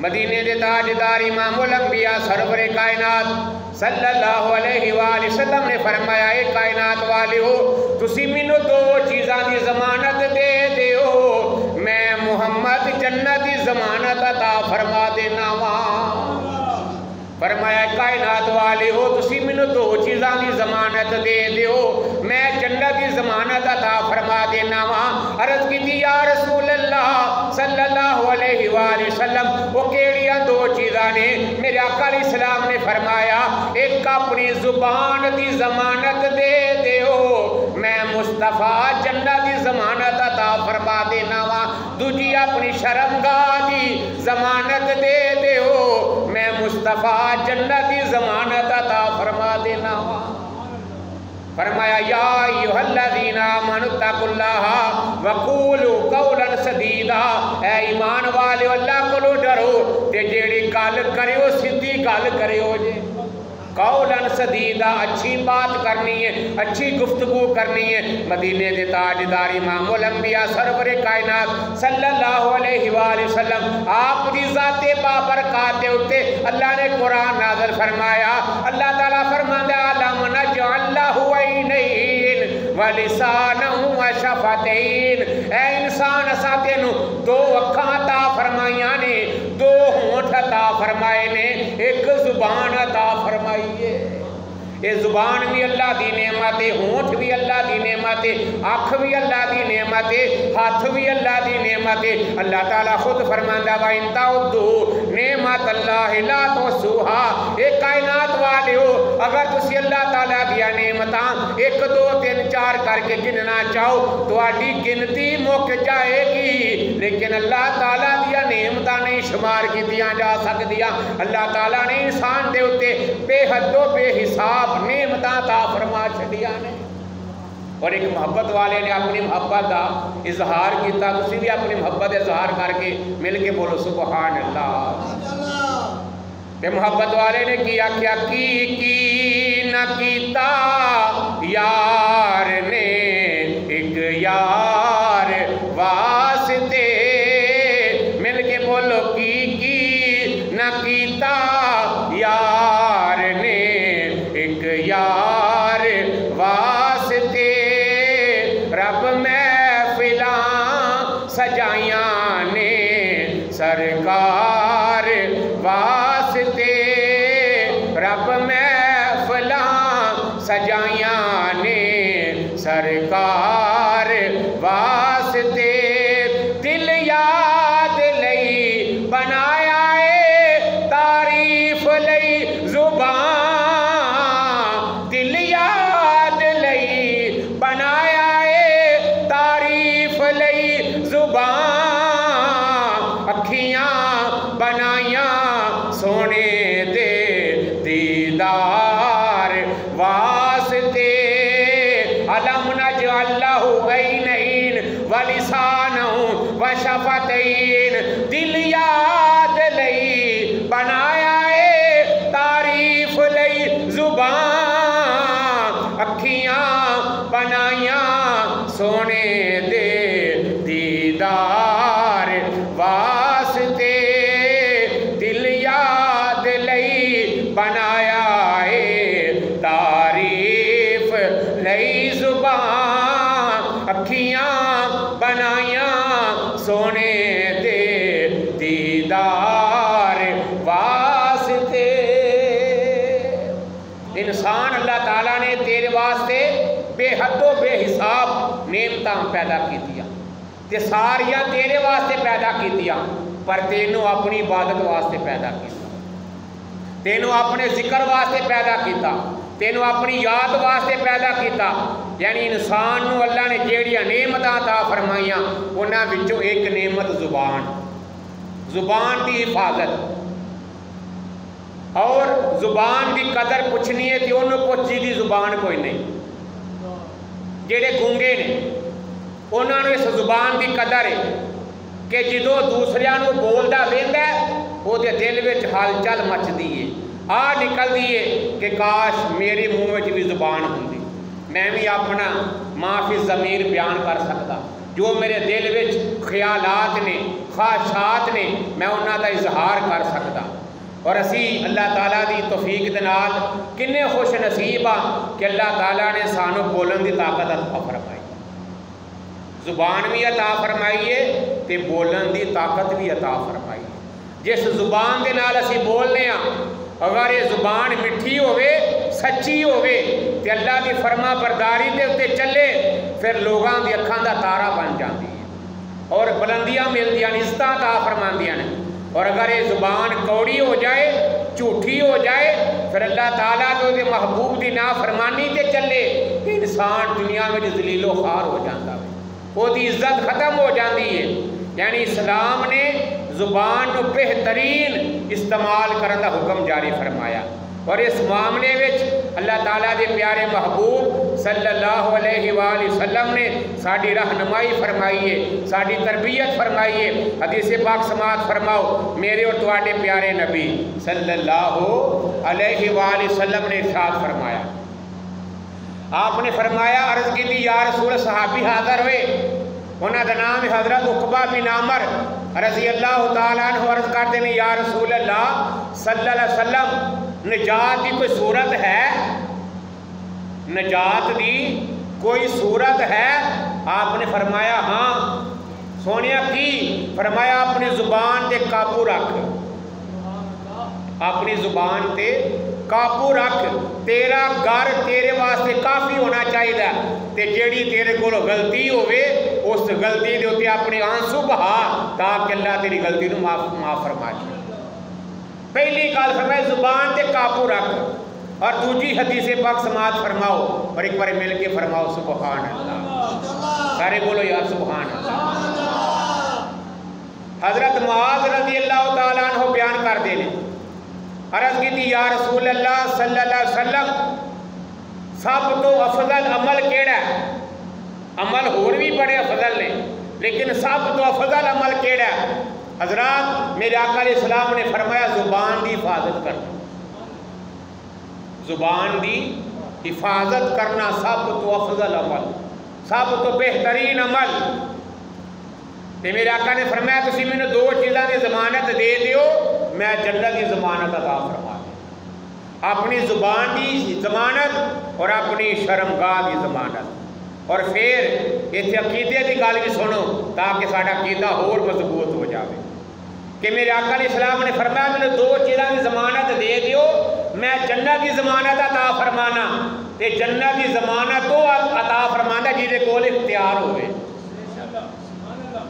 مدینے دے تاجدار امام الانبیاء سرور کائنات صلی اللہ علیہ وآلہ وسلم نے فرمایا اے کائنات والے ہو تسی مینوں دو چیزاں دی ضمانت دے دیو میں محمد جنت دی ضمانت عطا فرما دینا وا فرمایا کائنات والے ہو تسی مینوں دو چیزاں دی ضمانت دے دیو میں جنت دی ضمانت عطا فرما دینا وا عرض کیتی یا رسول اللہ صلی اللہ علیہ وآلہ وسلم وہ کیڑیاں دو چیزاں نے میرے آقا علیہ السلام نے فرمایا ایک اپنی زبان دی ضمانت دے دیو میں مصطفیٰ جنت دی ضمانت عطا فرما دینا وا دوجی اپنی شرمگاہ دی ضمانت دے دیو میں مصطفیٰ جنت دی ضمانت عطا فرما دینا وا فرمایا یا ایھا الذین آمنوا اتقوا اللہ وقولوا قولا سدیدا اے ایمان والو اللہ کو ڈرو تے جیڑی گل کریو سیدھی گل کریو جی قولا سدیدا اچھی بات کرنی ہے اچھی گفتگو کرنی ہے مدینے دے تاجدار امام الانبیاء سرور کائنات صلی اللہ علیہ وآلہ وسلم آپ دی ذات بابرکات دے اتے اللہ نے قرآن نازل فرمایا اللہ تعالیٰ فرماندہ علم نجعل لہ عینین ولسانا وشفتین اے انسان اساں تینوں دو اکھاں عطا فرمائیاں نے دو ہونٹ عطا فرمائے نے ایک زبان عطا فرمائی یہ زبان بھی اللہ دی نعمت ہے ہونٹ بھی اللہ دی نعمت ہے آنکھ بھی اللہ دی نعمت ہے ہاتھ بھی اللہ دی نعمت ہے اللہ تعالیٰ خود فرماندہ وَإِن تَعُدُّوا نعمت اللہ لا تحصوها ایک کائنات والے ہو اگر تسی اللہ تعالیٰ دیا نعمتاں ایک دو تین چار کر کے گننا چاہو تو آڈی گنتی مک جائے گی لیکن اللہ تعالیٰ دیا نعمتاں نہیں شمار کی دیا جا سکدیا اللہ تعالیٰ نے انسان دے ہوتے بے حد و بے حساب نعمتاں عطا فرما چھڈیاں نے اور ایک محبت والے نے اپنی محبت دا اظہار کیتا تسی بھی اپنی محبت اظہار کر کے مل کے بولو سبحان اللہ کہ محبت والے نے کیا کی نہ کیتا یار نے ایک یار واسطے مل کے بولو کی نہ کیتا یار نے ایک یار واسطے رب محفلاں سجائیاں نے سرکار واسطے رب محفلاں سجائیاں نے سرکار واسطے دل یاد لئی بنایا اے تعریف لئی زبان دل یاد لئی بنایا اے تعریف لئی زبان اکھیاں بنائیاں سونے دے دیدار واسطے علم نجعل لہ عینین ولسانا وشفتین دل یاد لئی بنایا اے تعریف لئی زبان اکھیاں بنائیاں سونے دے دیدار واسطے دل یاد لئی بنایا اے تعریف لئی زبان اکھیاں بنائیاں سونے دے دیدار واسطے انسان اللہ تعالیٰ نے تیرے واسطے بے حد و بے حساب نعمتاں پیدا کی دیا تے ساریاں تیرے واسطے پیدا کی دیا پر تینوں اپنی عبادت واسطے پیدا کیتا تینوں اپنے ذکر واسطے پیدا کیتا تینوں اپنی یاد واسطے پیدا کیتا یعنی انسان نو اللہ نے جیڑیاں نعمتاں عطا فرمائیاں انہاں وچوں ایک نعمت زبان دی حفاظت اور زبان دی قدر پوچھنی ہے تے انہوں پوچھی دی زبان کوئی نہیں جیڑے گونگے نے انہوں نے اس زبان دی قدر ہے کہ جدو دوسریاں نو بولدا ویندا ہے وہ دے دل وچ ہلچل مچدی ہے آ نکلدی ہے کہ کاش میرے منہ وچ بھی زبان ہوندی میں بھی اپنا معافی ضمیر بیان کر سکتا جو میرے دل وچ خیالات نے خواہشات نے میں انہاں دا اظہار کر اور اسی اللہ تعالیٰ دی توفیق دے نال کنے خوش نصیب ہاں کہ اللہ تعالیٰ نے سانو بولن دی طاقت عطا فرمائی، زبان بھی عطا فرمائی ہے تے بولن دی طاقت بھی عطا فرمائی ہے۔ جس زبان دے نال اسی بولنے ہاں اگر یہ زبان مٹھی ہوئے سچی ہوئے تے اللہ دی فرما برداری دے اتے چلے پھر لوگاں دی اکھاں دا تارا بن جاندی ہے اور بلندیاں ملدیاں عزتاں عطا فرماندیاں نے۔ اور اگر یہ زبان کوڑی ہو جائے جھوٹھی ہو جائے پھر اللہ تعالیٰ جو دے محبوب دی نافرمانی تے چلے انسان دنیا میں ذلیل و خوار ہو جاتا ہے، وہ دی عزت ختم ہو جاتی ہے۔ یعنی اسلام نے زبان کو بہترین استعمال کرنے کا حکم جاری فرمایا، اور اس معاملے وچ اللہ تعالیٰ دے پیارے محبوب صلی اللہ علیہ وآلہ وسلم نے ساری رہنمائی فرمائی ہے، ساری تربیت فرمائی ہے۔ حدیث پاک سماعت فرماؤ، میرے اور تواڈے پیارے نبی صلی اللہ علیہ وآلہ وسلم نے ارشاد فرمایا، آپ نے فرمایا عرض کی تھی یا رسول، صحابی حاضر ہوئے، انہاں دا نام حضرت عقبہ بن عامر رضی اللہ تعالیٰ عنہ، عرض کرتے ہیں یا رسول اللہ صلی اللہ علیہ وسلم، نجات دی کوئی صورت ہے؟ نجات دی کوئی صورت ہے؟ آپ نے فرمایا ہاں۔ سونیا کی؟ فرمایا اپنی زبان تے قابو رکھ، اپنی زبان تے قابو رکھ، تیرا گھر تیرے واسطے کافی ہونا چاہیے تے جیڑی تیرے کو غلطی ہوئے اس غلطی دے ہوتے اپنے آنسو بہا تاکہ اللہ تیری غلطی نو معاف فرما دے۔ پہلی گل فرمائے زبان تے قابو رکھ، اور دوجی حدیث پاک سماعت فرماؤ، اور ایک بار مل کے فرماؤ سبحان اللہ، سارے بولو یا سبحان اللہ۔ حضرت معاذ رضی اللہ تعالیٰ عنہ بیان کر دینے، عرض کی تھی یا رسول اللہ صلی اللہ علیہ وسلم، سب تو افضل عمل کیڑا ہے؟ عمل اور بھی بڑے افضل نے لیکن سب تو افضل عمل کیڑا ہے؟ حضرات میرے آقا علیہ السلام نے فرمایا زبان دی حفاظت کرنا، زبان دی حفاظت کرنا سب تو افضل عمل، سب تو بہترین عمل۔ تے میرے آقا نے فرمایا تسی میں نے دو چیزاں دی ضمانت دے دیو میں جنت کی ضمانت عطا فرما دے، اپنی زبان کی ضمانت اور اپنی شرمگاہ کی ضمانت۔ اور پھر اتنے عقیدے کی گل بھی سنو تاکہ سارا عقیدہ اور مضبوط ہو جائے کہ میرے آقا علیہ السلام نے فرمایا میں نے دو چیزاں کی ضمانت دے دیو میں جنت کی ضمانت عطا فرمانا، تے جنت کی ضمانت تو عطا فرمانا جہدے کول اختیار ہوئے،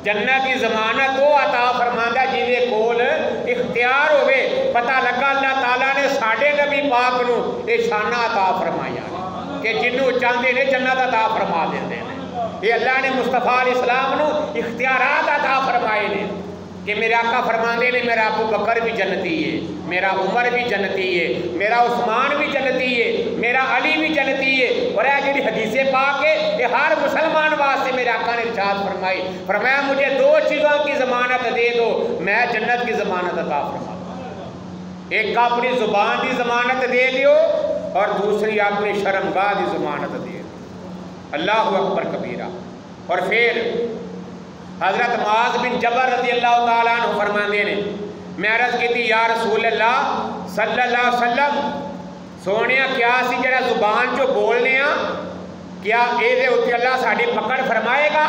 جنت کی ضمانت تو عطا فرمانا جہدے کول اختیار ہوئے۔ پتہ لگا اللہ تعالیٰ نے ساڈے نبی پاک نو یہ شانہ عطا فرمایا کہ جنوں چاہتے نے جنت عطا فرما دیندے ہیں۔ یہ اللہ نے مصطفیٰ علیہ السلام نو اختیارات عطا فرمائے نے کہ میرے آقا فرماندے نے میرا ابو بکر بھی جنتی ہے، میرا عمر بھی جنتی ہے، میرا عثمان بھی جنتی ہے، میرا علی بھی جنتی ہے۔ اور یہ جڑی حدیث پاک ہے یہ ہر مسلمان واسطے میرے آقا نے ارشاد فرمائی، فرمایا مجھے دو چیزوں کی ضمانت دے دو میں جنت کی ضمانت عطا فرما دوں، ایک اپنی زبان کی ضمانت دے دیو اور دوسری اپنی شرمگاہ کی ضمانت دے دیو۔ اللہ اکبر کبیرہ۔ اور پھر حضرت معاذ بن جبل رضی اللہ تعالیٰ عنہ فرماندے نے میں عرض کی تھی یا رسول اللہ صلی اللہ علیہ وسلم، سونیا کیا سی جڑا زبان جو بولنے ہاں کیا اے دے ہوتے اللہ ساڑی پکڑ فرمائے گا؟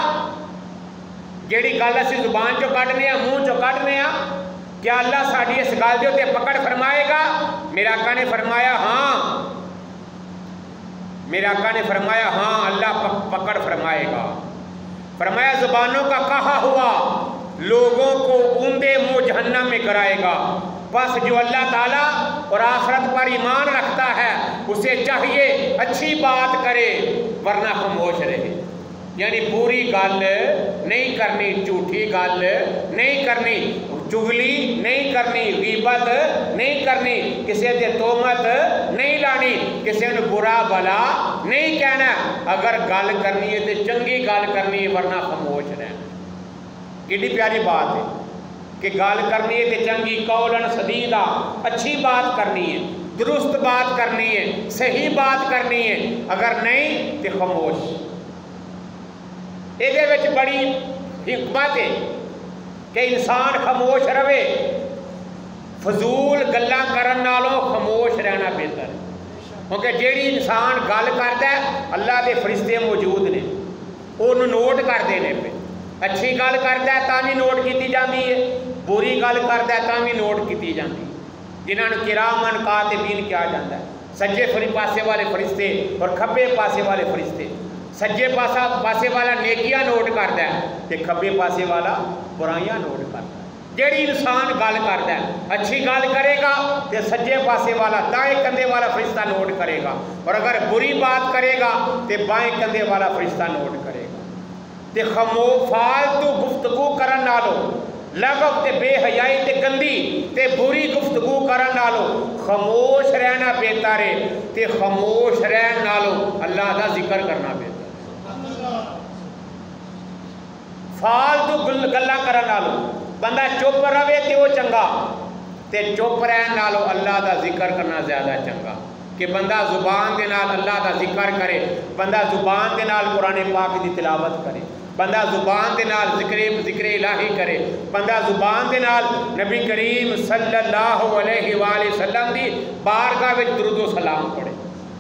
جیڑی گل اسی زبان جو کٹنے ہاں منہ جو کٹنے ہاں کیا اللہ ساڑی اس گل دے ہوتے پکڑ فرمائے گا؟ میرا آقا نے فرمایا ہاں، میرا آقا نے فرمایا ہاں اللہ پکڑ فرمائے گا۔ فرمایا زبانوں کا کہا ہوا لوگوں کو اوندے منہ جہنم میں کرائے گا، بس جو اللہ تعالیٰ اور آخرت پر ایمان رکھتا ہے اسے چاہیے اچھی بات کرے ورنہ خاموش رہے، یعنی بری گل نہیں کرنی، جھوٹی گل نہیں کرنی، چغلی نہیں کرنی، غیبت نہیں کرنی، کسی دے تہمت نہیں لانی، کسی نے برا بلا نہیں کہنا، اگر گل کرنی ہے تو چنگی گل کرنی ہے ورنہ خاموش رہنا۔ کتنی پیاری بات ہے کہ گل کرنی ہے تو چنگی قولن سدیدہ، اچھی بات کرنی ہے، درست بات کرنی ہے، صحیح بات کرنی ہے، اگر نہیں تو خاموش۔ یہ بڑی حکمت ہے کہ انسان خاموش رہے، فضول گلاں کرن نالوں خاموش رہنا بہتر ہے، کیونکہ جیڑی انسان گل کرتا ہے اللہ دے فرشتے موجود نے، انہوں نوٹ کرتے ہیں پہ، اچھی گل کرتا ہے تاں بھی نوٹ کیتی جاتی ہے، بری گل کرتا ہے تاں بھی نوٹ کیتی جاتی ہے، جنہاں نے کرامن کاتبین کیا جاتا ہے، سجے پاسے والے فرشتے اور کھبے پاسے والے فرشتے۔ سجے پاسے والا نیکیاں نوٹ کرتا ہے تے کھبے پاسے والا برائیاں نوٹ کرتا ہے۔ جیڑی انسان گل کرتا ہے اچھی گل کرے گا تے سجے پاسے والا دائیں کندھے والا فرشتہ نوٹ کرے گا، اور اگر بری بات کرے گا تے بائیں کندھے والا فرشتہ نوٹ کرے گا۔ تے فالتو گفتگو کرن نالو، لغو تے بے حیائی تے گندی تے بری گفتگو کرن نالو خاموش رہنا بہتر ہے، تے خاموش رہن نالو اللہ دا ذکر کرنا بہتر ہے۔ فالتو گلاں کرن نالو بندہ چپ رہے تے وہ چنگا، تے چپ رہن نالو اللہ دا ذکر کرنا زیادہ چنگا، کہ بندہ زبان دے نال اللہ دا ذکر کرے، بندہ زبان دے نال قرآن پاک دی تلاوت کرے، بندہ زبان دے نال ذکر الہی کرے، بندہ زبان دے نال نبی کریم صلی اللہ علیہ وآلہ وسلم دی بارگاہ وچ درود و سلام پڑھے۔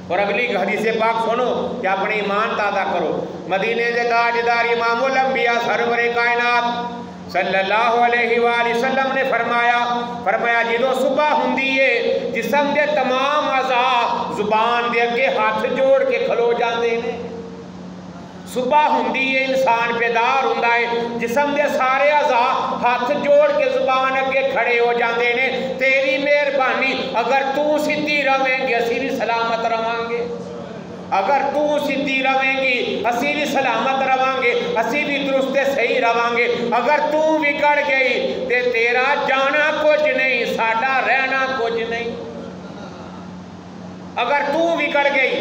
اور اگلی حدیث پاک سنو کہ اپنے ایمان تازہ کرو۔ مدینے دے تاجدار امام الانبیاء سرور کائنات صلی اللہ علیہ وآلہ وسلم نے فرمایا جدو صبح ہوندی ہے جسم دے تمام اعضاء زبان دے اگے ہاتھ جوڑ کے کھلو جاندے نے۔ صبح ہوندی ہے انسان بیدار ہوندا ہے، جسم دے سارے اعضاء ہاتھ جوڑ کے زبان اگے کھڑے ہو جاندے نے، تیری مہربانی اگر تو سدھی رہیں گے اسی بھی سلامت رہاں گے، اگر تو سدھی رہیں گی اسی بھی سلامت رہاں گے، اسی بھی درست صحیح رہاں گے، اگر تو بگڑ گئی تے تیرا جانا کچھ نہیں ساڈا رہنا کچھ نہیں، اگر تو بگڑ گئی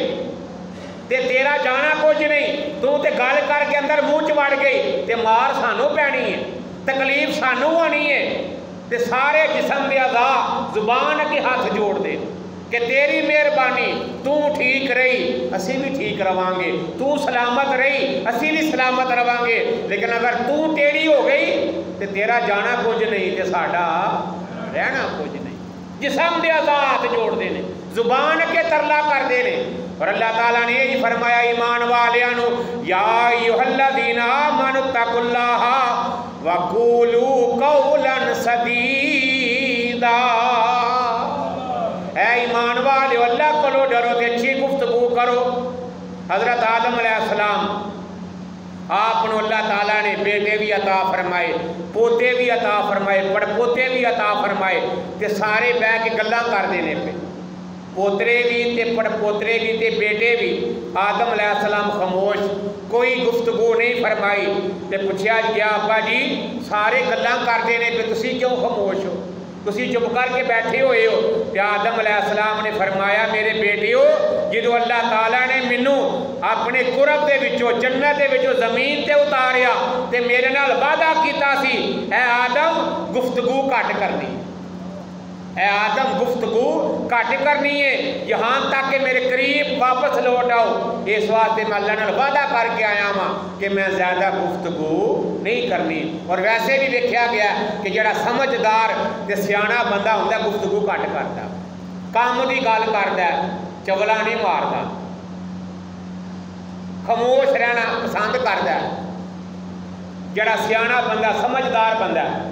تے تیرا جانا کچھ نہیں، تو تے گل کر کے اندر منہ چ وڑ گئی تے مار سانو پینی ہے، تکلیف سانو ہونی ہے، تے سارے جسم دے اعضاء زبان کے ہاتھ جوڑ دے کہ تیری مہربانی تو ٹھیک رہی اسی بھی ٹھیک رہاں گے، تو سلامت رہی اسی بھی سلامت رہاں گے، لیکن اگر تو ٹیڑھی ہو گئی تے تیرا جانا کچھ نہیں تے ساڈا رہنا کچھ نہیں۔ جسم دے اعضاء ہاتھ جوڑ دے نے، زبان کے ترلا کر دے نے، اور اللہ تعالیٰ نے یہ فرمایا ایمان والیانو یا ایھا الذین آمنوا اتقوا اللہ وقولوا قولا سدیدا، اے ایمان والیو اللہ کو ڈرو تے اچھی گفتگو کرو۔ حضرت آدم علیہ السلام آپ کو اللہ تعالیٰ نے بیٹے بھی عطا فرمائے، پوتے بھی عطا فرمائے، پڑ پوتے بھی عطا فرمائے، تے سارے بہ کے گلاں کر دینے پہ، پوترے بھی تے پڑ پوترے بھی تے بیٹے بھی۔ آدم علیہ السلام خاموش، کوئی گفتگو نہیں فرمائی، تے پوچھا گیا ابا جی سارے گلاں کر دینے پہ تسی کیوں خاموش ہو، تسی چپ کر کے بیٹھے ہوئے ہو؟ تے آدم علیہ السلام نے فرمایا میرے بیٹیو جدو اللہ تعالیٰ نے منو اپنے قرب دے وچوں جنت دے وچوں زمین تے اتاریا تے میرے نال وعدہ کیتا سی اے آدم گفتگو کٹ کرنی، اے آدم گفتگو کٹ کرنی ہے یہاں تک کہ میرے قریب واپس لوٹ آؤ، اس واسطے میں اللہ نال وعدہ کر کے آیا ہاں کہ میں زیادہ گفتگو نہیں کرنی۔ اور ویسے بھی دیکھا گیا کہ جڑا سمجھدار تے سیاںا بندہ ہوندا گفتگو کٹ کرتا، کام دی گل کردا ہے، چولا نہیں ماردا، خاموش رہنا پسند کردا ہے۔ جڑا سیاںا بندہ سمجھدار بندہ ہے،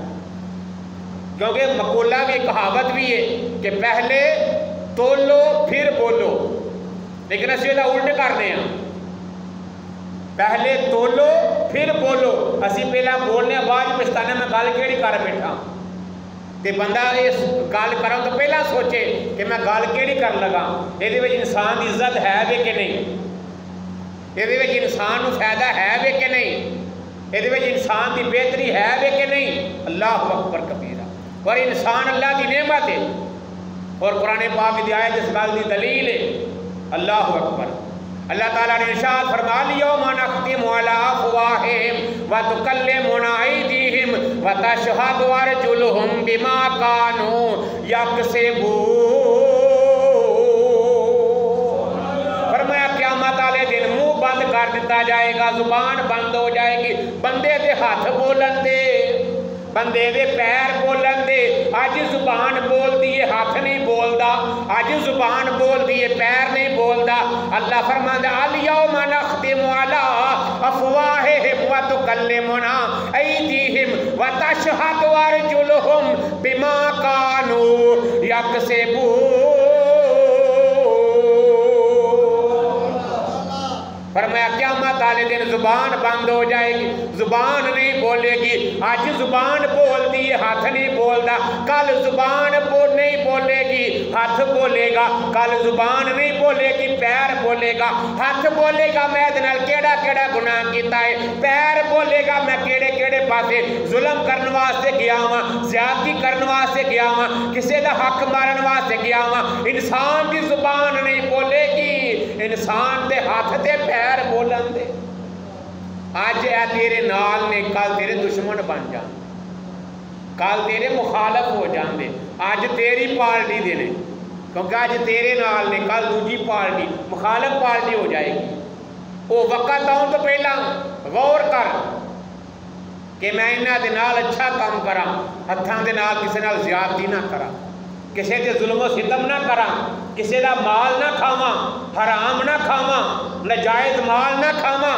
کیونکہ مقولہ بھی کہاوت بھی ہے کہ پہلے تولو پھر بولو، لیکن اسی دا الٹ کرنے ہیں، پہلے تولو پھر بولو، اسی پہلا بولنے بعد پچھتانے میں گل کیڑی کر بیٹھا، تے بندہ اس گل کروں تو پہلا سوچے کہ میں گل کیڑی کر لگا، یہ انسان کی عزت ہے بھی کہ نہیں، یہ انسان کو فائدہ ہے بھی کہ نہیں، یہ انسان کی بہتری ہے بھی کہ نہیں۔ اللہ اکبر کبیرہ، اور انسان اللہ کی نعمت ہے، اور قرآن پاک کی آیت اس گل کی دلیل ہے۔ اللہ اکبر۔ اللہ تعالیٰ نے ارشاد فرما اليوم نختم علی افواہہم وتکلمنا ایدیہم وتشہد ارجلہم بما کانوا یکسبون۔ فرمایا قیامت والے دن منہ بند کر دیتا جائے گا، زبان بند ہو جائے گی، بندے دے ہاتھ بولن دے، بندے دے پیر بولن دے اج زبان بول دی ہے ہاتھ نہیں بولدا اج زبان بول دی ہے پیر نہیں بولدا اللہ فرماندا الیوم نختم علی افواہہم وتکلمنا ایدیہم وتشہد ارجلہم بما کانوا یکسبون فرمایا قیامت والے دن زبان بند ہو جائے گی زبان نہیں بولے گی آج زبان بولتی ہے ہاتھ نہیں بولتا کل زبان نہیں بولے گی ہاتھ بولے گا کل زبان نہیں بولے گی پیر بولے گا ہاتھ بولے گا میں کیڑا کیڑا گناہ کیتا ہے پیر بولے گا میں کیڑے کیڑے پاسے ظلم کرنے واسطے گیا ہاں زیادتی کرنے واسطے گیا ہاں کسی دا حق مارن واسطے گیا ہاں انسان کی زبان نہیں بولے گی انسان دے ہاتھ دے پیر بولن دے آج اے تیرے نال نے کل تیرے دشمن بن جان کل تیرے مخالف ہو جان دے آج تیری پارٹی دے نے کیونکہ آج تیرے نال نے کل دوجی پارٹی مخالف پارٹی ہو جائے گی وہ وقت آؤں تو پہلا غور کر کہ میں انہاں دے نال اچھا کام کرا ہتھاں دے نال کسی نال زیادتی نہ کرا کسی تے ظلم و ستم نہ کرا کسی دا مال نہ کھاواں حرام نہ کھاواں ناجائز مال نہ کھاواں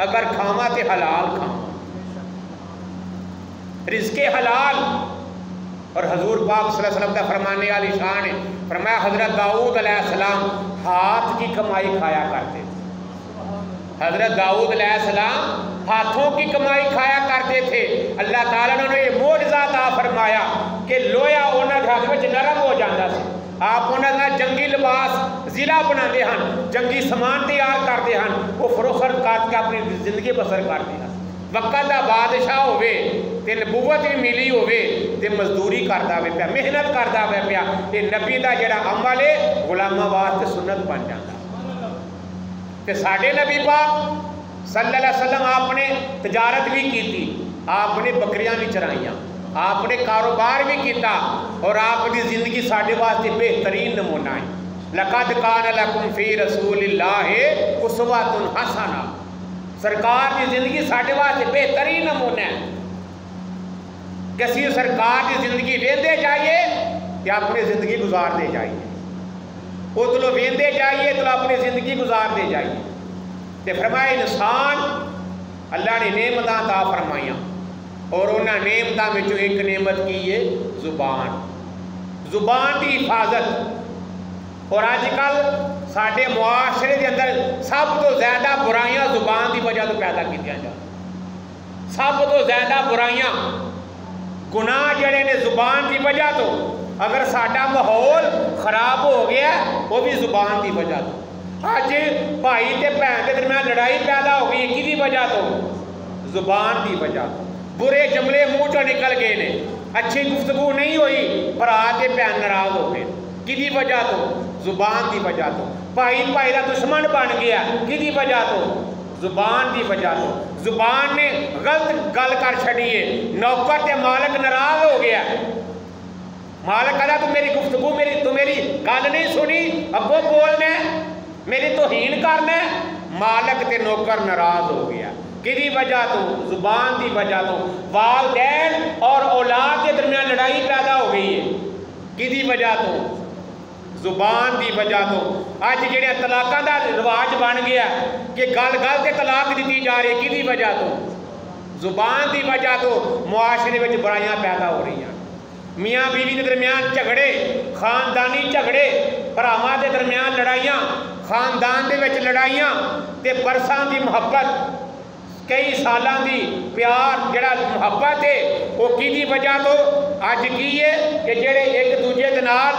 اگر کھاواں تے حلال کھاواں رزق حلال اور حضور پاک صلی اللہ علیہ وسلم کا فرمانے والی شان ہے فرمایا حضرت داؤد علیہ السلام ہاتھ کی کمائی کھایا کرتے تھے حضرت داؤد علیہ السلام ہاتھوں کی کمائی کھایا کرتے تھے اللہ تعالیٰ نے انہیں یہ معجزہ عطا فرمایا کہ لویا انہاں دے ہاتھ وچ نرم ہو جاندا سی آپ انہاں دا جنگی لباس ضلع بناندے ہن جنگی سامان تیار کرتے ہن وہ فروخت کر کے اپنی زندگی بسر کرتے ہیں وقت دا بادشاہ ہوئے تے نبوت بھی ملی ہوئے تے مزدوری کردا ہوئے پیا محنت کردا ہوئے پیا تے نبی دا جڑا عمل ہے غلاماں واسطے سنت بن جاندا تے ساڈے نبی پاک صلی اللہ علیہ وسلم آپ نے تجارت بھی کی تھی آپ نے بکریاں بھی چرائیاں آپ نے کاروبار بھی کیتا اور آپ کی زندگی ساڈے واسطے بہترین نمونہ ہے لقد کان لکم فی رسول اللہ اسوۃ حسنہ سرکار کی زندگی ساڈے واسطے بہترین نمونہ ہے کسی سرکار کی زندگی ویندے جائیے یا اپنی زندگی گزار دے جائیے اتلو ویندے جائیے تو اپنی زندگی گزار دے جائیے تے فرمایا انسان اللہ نے نعمتاں عطا فرمائیاں اور انہاں نعمتاں وچوں ایک نعمت کی ہے زبان دی حفاظت اور آج کل ساڈے معاشرے دے اندر سب تو زیادہ برائیاں زبان دی وجہ تو پیدا کیتیاں جان سب تو زیادہ برائیاں گناہ جڑے نے زبان دی وجہ تو اگر ساڈا ماحول خراب ہو گیا وہ بھی زبان دی وجہ تو آج بھائی تے بہن کے درمیان لڑائی پیدا ہو گئی ہے کی وجہ تو زبان دی وجہ تو برے جملے منہ چوں نکل گئے نے اچھی گفتگو نہیں ہوئی پر آتے بہن ناراض ہو گئے کی وجہ تو زبان دی وجہ تو بھائی بھائی دا دشمن بن گیا کی وجہ تو زبان دی وجہ تو زبان نے غلط گل کر چھڑیے نوکر تے مالک ناراض ہو گیا مالک کہا تو میری گفتگو تو میری گل نہیں سنی ابو بولنا میری توہین کرنا مالک تے نوکر ناراض ہو گیا کی وجہ تو زبان دی وجہ تو والدین اور اولاد کے درمیان لڑائی پیدا ہو گئی ہے کی وجہ تو زبان دی وجہ تو آج جڑے طلاقاں دا رواج بن گیا کہ گل گل تے طلاق دیتی جا رہی ہے کی وجہ تو زبان دی وجہ تو معاشرے وچ برائیاں پیدا ہو رہی ہیں میاں بیوی کے درمیان جھگڑے خاندانی جھگڑے بھراواں دے درمیان لڑائیاں خاندان دے وچ لڑائیاں تے برساں دی محبت کئی سالاں دی پیار جڑا محبت ہے وہ کی وجہ تو اج کی ہے کہ جڑے ایک دوجے دے نال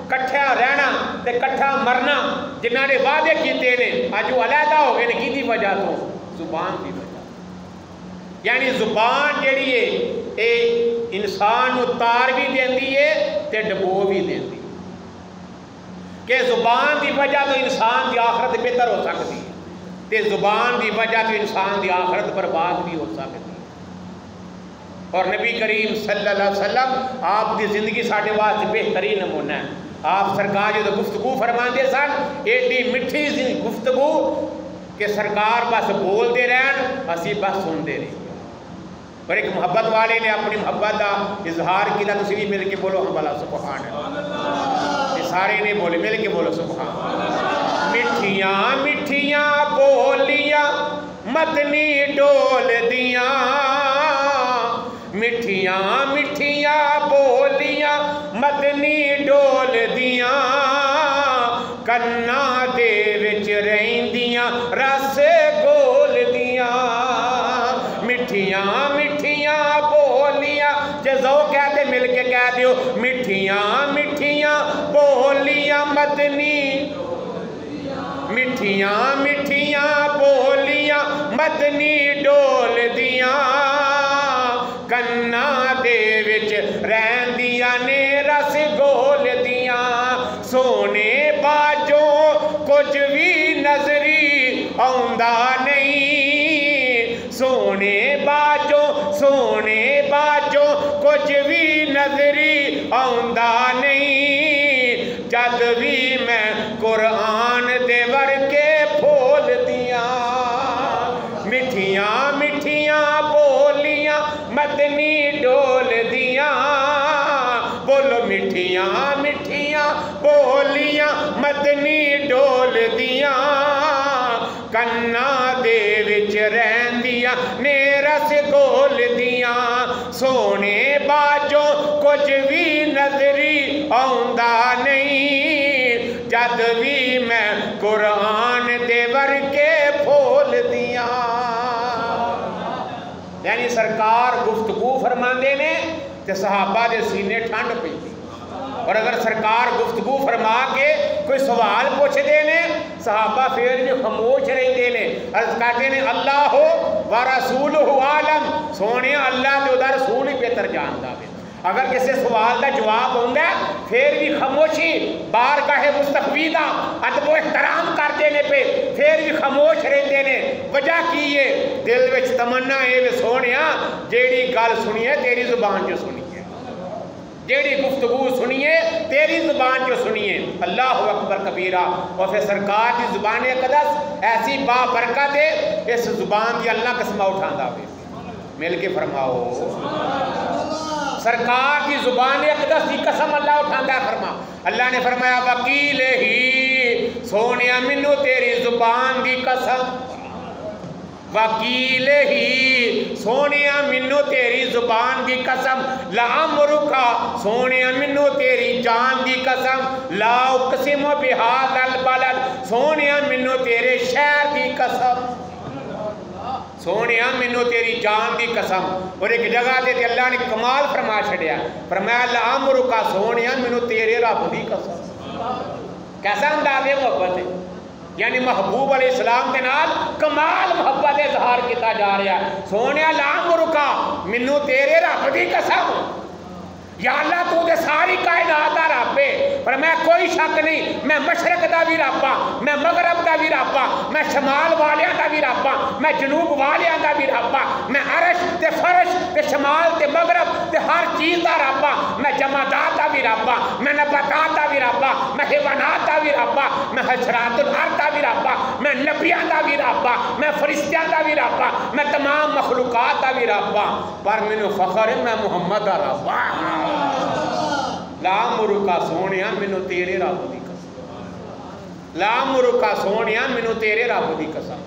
کٹھا رہنا تے کٹھا مرنا جنہاں نے وعدے کیتے نے اج وہ علیحدہ ہو گئے نے کی وجہ تو زبان دی وجہ یعنی زبان جڑی ہے اے انسان نو تار بھی دیندی ہے تے ڈبو بھی دیندی کہ زبان دی وجہ تو انسان دی آخرت بہتر ہو سکتی ہے تے زبان دی وجہ تو انسان دی آخرت برباد بھی ہو سکتی ہے اور نبی کریم صلی اللہ علیہ وسلم آپ دی زندگی ساڈے واسطے بہترین نمونہ ہے آپ سرکار جو گفتگو فرماندے سن ایڈی مٹھی گفتگو کہ سرکار بس بول دے رہن اسی بس سن دے رہے اور ایک محبت والے نے اپنی محبت کا اظہار کیا، تسی بھی مل کے بولو ہم والا سبحان اللہ، یہ سارے نے بولے مل کے بولو سبحان اللہ۔ مٹھیاں مٹھیاں بولیاں مدنی ڈول دیاں، مٹھیاں مٹھیاں بولیاں مدنی ڈول دیاں، کنا دے وچ رہندیاں رس گول دیاں، مٹھیاں مٹھیاں بولیاں، جے ذوق کہتے مل کے کہہ دیو، مٹھیاں مٹھیاں بولیاں مدنی، مٹھیاں مٹھیاں بولیاں مدنی ڈول دیاں، کنا دے وچ رہندیاں نے رس گول دیاں، سونے باجوں کچھ بھی نظری آندا نہیں، سونے باجوں کچھ بھی نظری آندا نہیں، جد بھی میں قرآن دے ورکے پھول دیاں، مٹھیاں مٹھیاں بولیاں مدنی ڈول دیاں، بولو مٹھیاں مٹھیاں بولیاں مدنی ڈول دیاں، کنا دے وچ رہندیاں نے رس گول دیاں، سونے باجوں کچھ بھی نظری آندا نہیں، جد بھی میں قرآن دے ورکے پھول دیاں۔ یعنی سرکار گفتگو فرماندے نے تے صحابہ دے سینے ٹھنڈ پئی، اور اگر سرکار گفتگو فرما کے کوئی سوال پوچھتے نے صحابہ پھر بھی خاموش رہتے نے، عرض کرتے ہیں اللہ و رسولہ عالم، سونے اللہ تے دا رسول ہی بہتر جاندا ہے۔ اگر کسی سوال کا جواب ہوتا ہے پھر بھی خاموشی، بارگاہ مصطفی دا ادب و احترام کرتے نے پہ پھر بھی خاموش رہتے نے، وجہ کی ہے دل وچ تمنا ہے وے سونیا جیڑی گل سنیے تیری زبان جو سنیے، جیڑی گفتگو سنیے تیری زبان جو سنیے، اللہ اکبر کبیرہ۔ اور پھر سرکار کی زبان اقدس ایسی با برکت ہے، اس زبان کی اللہ قسمہ اٹھاندہ ہوئے، مل کے فرماؤ سرکار کی زبان اقدس کی قسم اللہ اٹھاندہ فرما، اللہ نے فرمایا وکیل ہی سونیا منو تیری زبان دی قسم، وکیل ہی سونیا منو تیری زبان دی قسم، لعمرکا سونیا منو تیری جان دی قسم، لا اقسم بہذا البلد سونیا منو تیرے شہر دی قسم، سونیا منو تیری جان دی قسم۔ اور ایک جگہ دے تے اللہ نے کمال فرما چھڑیا، فرمایا لعمرکا سونیا منو تیرے رب دی قسم۔ کیسا انداز ہے محبت ہے، یعنی محبوب علیہ السلام کے نال کمال محبت اظہار کیتا جا رہا ہے، سونیا لعمرکا منو تیرے رب دی قسم، یا اللہ تو دے ساری کائنات دا رب ہے، پر میں کوئی شک نہیں میں مشرق دا بھی رب ہاں، میں مغرب دا بھی رب ہاں، میں شمال والیاں دا بھی رب ہاں، میں جنوب والیاں دا بھی رب ہاں، میں عرش تے فرش تے شمال تے مغرب تے ہر چیز دا رب ہاں، میں جمادات دا بھی رب ہاں، میں نباتات دا بھی رب ہاں، میں حیوانات دا بھی رب ہاں، میں حشرات الارض دا بھی رب ہاں، میں نبیاں دا بھی رب ہاں، میں فرشتیاں دا بھی رب ہاں، میں تمام مخلوقات دا بھی رب ہاں، پر مینوں فخر ہے میں محمد دا رب ہاں۔ لعمرکا سونیا منو تیرے رب دی قسم، لعمرکا سونیا منو تیرے رب دی قسم،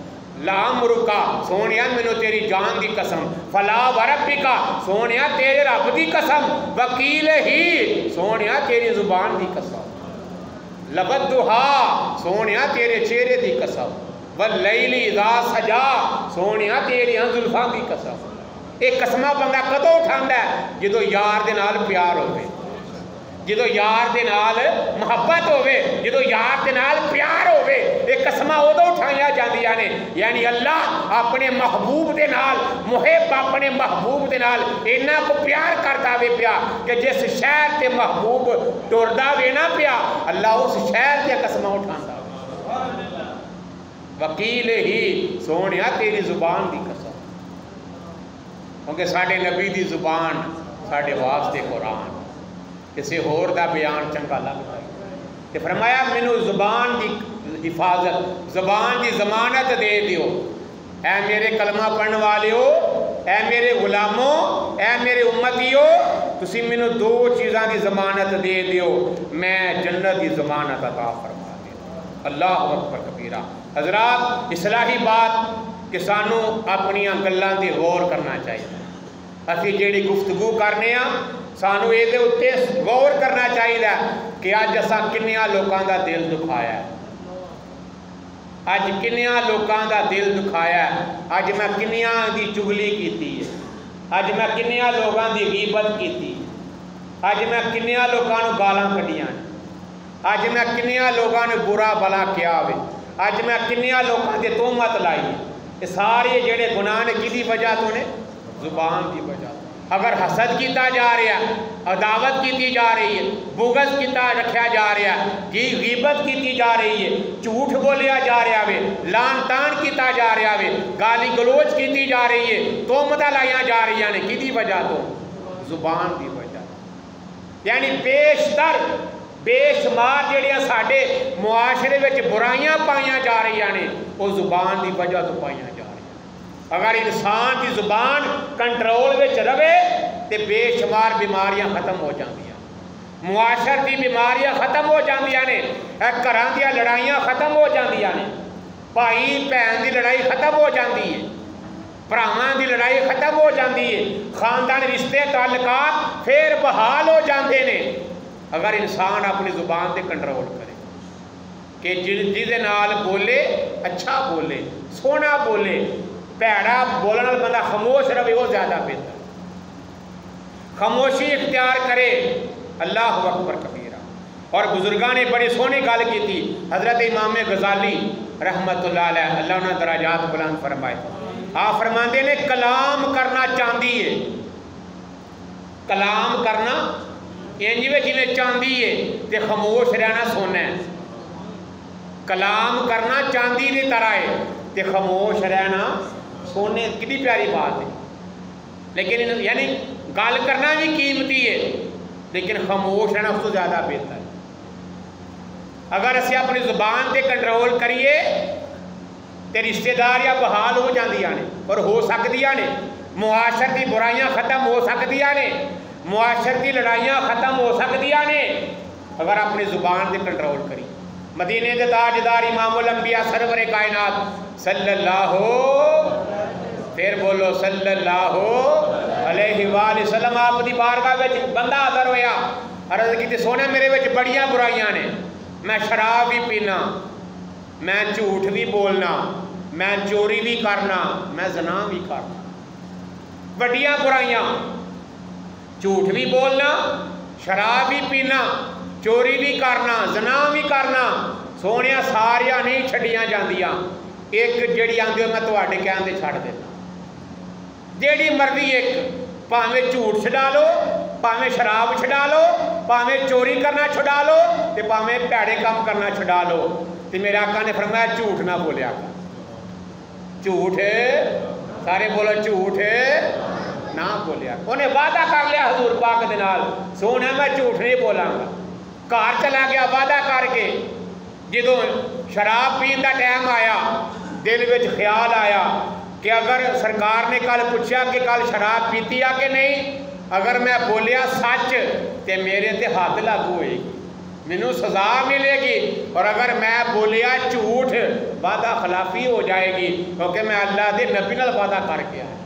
لعمرکا سونیا منو تیری جان دی قسم، فلا وربکا سونیا تیرے رب دی قسم، وکیل ہی سونیا تیری زبان دی قسم، لبدہا سونیا تیرے چہرے دی قسم، واللیل اذا سجا سونیا تیری زلفاں دی قسم۔ ایک قسمہ بندہ کدو اٹھاندا ہے جدو یار دے نال پیار ہوئے، جدو یار دے نال محبت ہوئے، جدو یار دے نال پیار ہوئے، ایک قسمہ ادو اٹھائیا جاندیاں نے، یعنی اللہ اپنے محبوب دے نال محب اپنے محبوب دے نال اینا کو پیار کرتا وے پیا کہ جس شہر تے محبوب ٹردا وے نہ پیا اللہ اس شہر تے قسمہ اٹھاندا وے۔ وکیل ہی سونیا تیری زبان دی قسم، کیونکہ ساڑھے نبی دی زبان ساڑھے واسطے قرآن، کسی ہور دا بیان چنگا لگتا ہے، کہ فرمایا منو زبان دی حفاظت، زبان دی ضمانت دے دیو، اے میرے کلمہ پڑھنے والے ہو اے میرے غلاموں، اے میرے امتیو، تسی مینوں دو چیزاں دی ضمانت دے دیو، میں جنت دی ضمانت عطا فرما دے۔ اللہ اکبر کبیرہ۔ حضرات اصلاحی بات کہ سانو اپنی گلاں تے غور کرنا چاہیے۔ اسی جیڑی گفتگو کرنے ہاں سانو یہ اتنے غور کرنا چاہیے کہ اج اساں کنیاں لوکاں دا دل دکھایا ہے، اج کنیاں لوکاں دا دل دکھایا ہے، اج میں کنیاں دی چگلی کیتی ہے، اج میں کنیاں لوکاں دی غیبت کیتی، اج میں کنیاں لوکاں نو گالاں کڈیاں، اج میں کنیاں لوکاں نے برا بلا کیا ہوئے، اج میں کنیاں لوکاں دے تہمت لائی۔ یہ سارے جڑے گناہ نے کدی وجہ تو نے؟ زبان کی وجہ۔ اگر حسد کیتا جا رہا ہے، عداوت کیتی جا رہی ہے، بغض کیتا رکھیا جا رہا ہے، غیبت کیتی جا رہی ہے، جھوٹ بولیا جا رہا ہے، لان تان کیتا جا رہا ہے، گالی گلوچ کیتی جا رہی ہے، تہمتاں لائیاں جا رہی ہیں، کدی وجہ تو؟ زبان کی وجہ۔ یعنی بیشتر بے شمار جڑیاں ساڈے معاشرے وچ برائیاں پائیاں جا رہی ہیں وہ زبان کی وجہ تو پائیاں جا رہی ہیں۔ اگر انسان کی زبان کنٹرول وچ رہے تو بے شمار بیماریاں ختم ہو جاندیاں، معاشرتی بیماریاں ختم ہو جاندیاں نے، گھراں دیاں لڑائیاں ختم ہو جاندیاں نے، بھائی بہن دی لڑائی ختم ہو جاندی ہے، بھراواں دی لڑائی ختم ہو جاندی ہے، خاندان رشتے تعلقات پھر بحال ہو جاندے نے اگر انسان اپنی زبان تے کنٹرول کرے کہ جہدے نال بولے اچھا بولے، سونا بولے، پیڑا بولنے والا بندہ خاموش رہے وہ زیادہ بہتر، خاموشی اختیار کرے۔ اللہ اکبر کبیرہ۔ اور بزرگاں نے بڑی سونی گل کی تھی، حضرت امام غزالی رحمت اللہ علیہ، اللہ انہاں درجات بلند فرمائے، آپ فرماندے نے کلام کرنا چاندی ہے، کلام کرنا انج وچ جویں چاندی ہے تے خاموش رہنا سونا ہے، کلام کرنا چاندی دی طرح ہے تے خاموش رہنا سونے۔ کتنی پیاری بات ہے، لیکن یعنی گل کرنا بھی قیمتی ہے لیکن خاموش رہنا اس کو زیادہ بہتر ہے۔ اگر اسی اپنی زبان تے کنٹرول کریے تو رشتے داریاں بحال ہو جاندیاں نے اور ہو سکدیاں نے، معاشرتی برائیاں ختم ہو سکدیاں نے، معاشرتی لڑائیاں ختم ہو سکدیاں نے اگر اپنی زبان تے کنٹرول کری۔ مدینے دے تاجدار امام الانبیاء سرور کائنات صلی اللہ، پھر بولو صلی اللہ علیہ وآلہ وسلم، آپ دی بارگاہ وچ بندہ حاضر ہویا، عرض کیتی سونے میرے وچ بڑیاں برائیاں نے، میں شراب بھی پینا، میں جھوٹ بھی بولنا، میں چوری بھی کرنا، میں زنا بھی کرنا، بڑیاں برائیاں، جھوٹ بھی بولنا، شراب بھی پینا، چوری بھی کرنا، زنا بھی کرنا، سونیا ساریاں نہیں چھڑیاں جاندیاں، ایک جڑی آندی میں تواڈے کہن تے چھڑ دینا، جیڑی مرضی ایک، پاویں جھوٹ چھڈا لو، پاویں شراب چھڈا لو، پاویں چوری کرنا چھڈا لو تے پاویں پیڑے کام کرنا چھڈا لو۔ تے میرے آقا نے فرمایا جھوٹ نہ بولیا کر، جھوٹ سارے بولو جھوٹ نہ بولیا۔ انہیں وعدہ کر لیا حضور پاک دے نال، سونے میں جھوٹ نہیں بولاں گا، گھر چلا گیا وعدہ کر کے، جدوں شراب پین دا ٹائم آیا دل وچ خیال آیا کہ اگر سرکار نے کل پوچھا کہ کل شراب پیتی آ کہ نہیں، اگر میں بولیا سچ تے میرے تے حد لاگو ہوئے گی، مینوں سزا ملے گی، اور اگر میں بولیا جھوٹ وعدہ خلافی ہو جائے گی، کیونکہ میں اللہ دے نبی نال وعدہ کر کے آیا،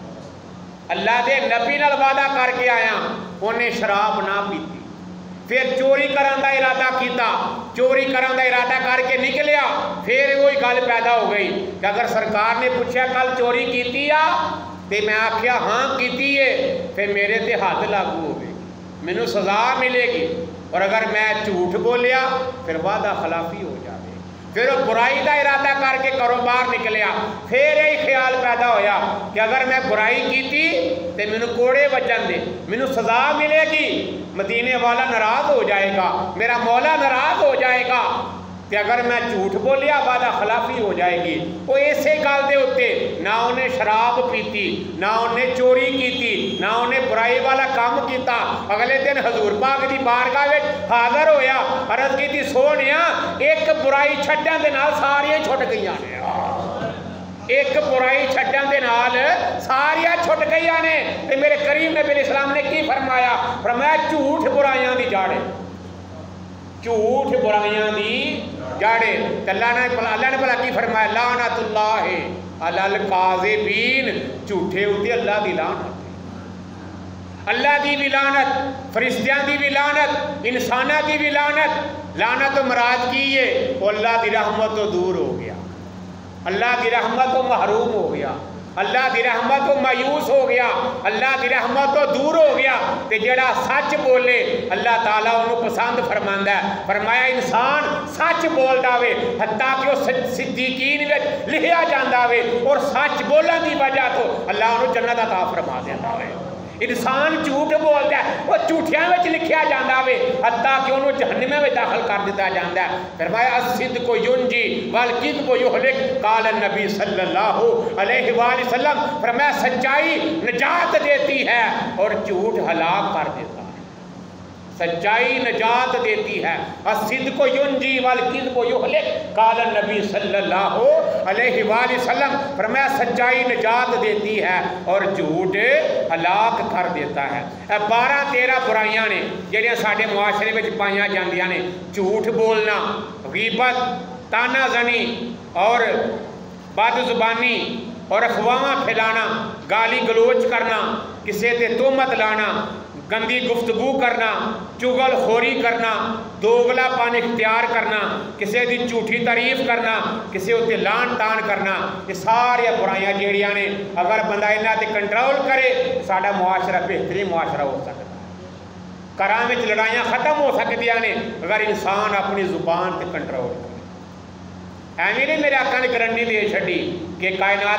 اللہ دے نبی نال وعدہ کر کے آیا، انہیں شراب نہ پیتی۔ پھر چوری کرن دا ارادہ کیتا، چوری کرن دا ارادہ کر کے نکلیا، پھر وہی گل پیدا ہو گئی کہ اگر سرکار نے پوچھا کل چوری کیتی آ تے میں آکھیا ہاں کیتی ہے، پھر میرے تے حد لاگو ہوگی، مینوں سزا ملے گی، اور اگر میں جھوٹ بولیا پھر وعدہ خلافی ہو جائے۔ پھر وہ برائی دا ارادہ کر کے گھروں باہر نکلیا، پھر یہی خیال پیدا ہویا کہ اگر میں برائی کیتی تے مینوں کوڑے وجن دے، مینوں سزا ملے گی، مدینے والا ناراض ہو جائے گا، میرا مولا ناراض ہو جائے گا، کہ اگر میں جھوٹ بولیا وعدہ خلافی ہو جائے گی۔ وہ ایسے گل دے اتے نہ انہیں شراب پیتی، نہ انہیں چوری کیتی، نہ انہیں برائی والا کام کیتا، اگلے دن حضور پاک دی بارگاہ وچ حاضر ہویا، عرض کیتی سونیا ایک برائی چھڈن دے نال ساریاں چھٹ گئیاں نے۔ ایک برائی چھڈن دے نال ساریاں چھٹ گئیاں نے۔ تے میرے کریم نبی علیہ السلام نے کی فرمایا؟ فرمایا جھوٹ برائیاں دی جاڑے، جھوٹ برائیاں دی جاڑے۔ اللہ نے بھلا کی فرمایا؟ لعنت اللہ علی الکاذبین، جھوٹے ہوتے اللہ دی لعنت، اللہ دی بھی لعنت، فرشتیاں دی بھی لعنت، انسانہ دی بھی لعنت۔ لعنت مراد کی ہے وہ اللہ دی رحمت تو دور ہو گیا، اللہ دی رحمت تو محروم ہو گیا، اللہ دی رحمت تو مایوس ہو گیا، اللہ دی رحمت تو دور ہو گیا۔ تے جڑا سچ بولے اللہ تعالیٰ انہوں پسند فرماندا ہے۔ فرمایا انسان سچ بول داوے حتیٰ کہ وہ صدیقین وچ لکھیا جاندا وے، اور سچ بولن دی وجہ تو اللہ انہوں جنت عطا فرما دیندا وے۔ انسان جھوٹ بولتا ہے وہ جھوٹیاں وچ لکھیا جاندا وے حتیٰ کہ انہوں جہنم میں داخل کر دیتا جاندا ہے۔ فرمایا الصدق ینجی والکذب یہلک، قال النبی صلی اللہ علیہ وآلہ وسلم، فرمایا سچائی نجات دیتی ہے اور جھوٹ ہلاک کر دیتا ہے۔ سچائی نجات دیتی ہے، الصدق ینجی والکذب یہلک، قال النبی صلی اللہ علیہ وآلہ وسلم، فرمایا سچائی نجات دیتی ہے اور جھوٹ ہلاک کر دیتا ہے۔ 12-13 برائیاں نے جہاں سارے معاشرے میں پائیاں جاندیاں نے۔ جھوٹ بولنا، غیبت، تانا زنی اور بد زبانی اور افواہ پھیلانا، گالی گلوچ کرنا، کسی تے تہمت لانا، گندی گفتگو کرنا، چغل خوری کرنا، دوگلا پن اختیار کرنا، کسی دی جھوٹی تعریف کرنا، کسی اتنے لان تان کرنا، یہ سارے برائیاں جیڑیاں نے اگر بندہ انہاں تے کنٹرول کرے ساڈا معاشرہ بہترین معاشرہ ہو سکتا ہے۔ گھراں وچ لڑائیاں ختم ہو سکدیاں نے اگر انسان اپنی زبان تے کنٹرول کرے۔ ایویں نہیں میرے آقا نے گارنٹی دے چھڈی کہ کائنات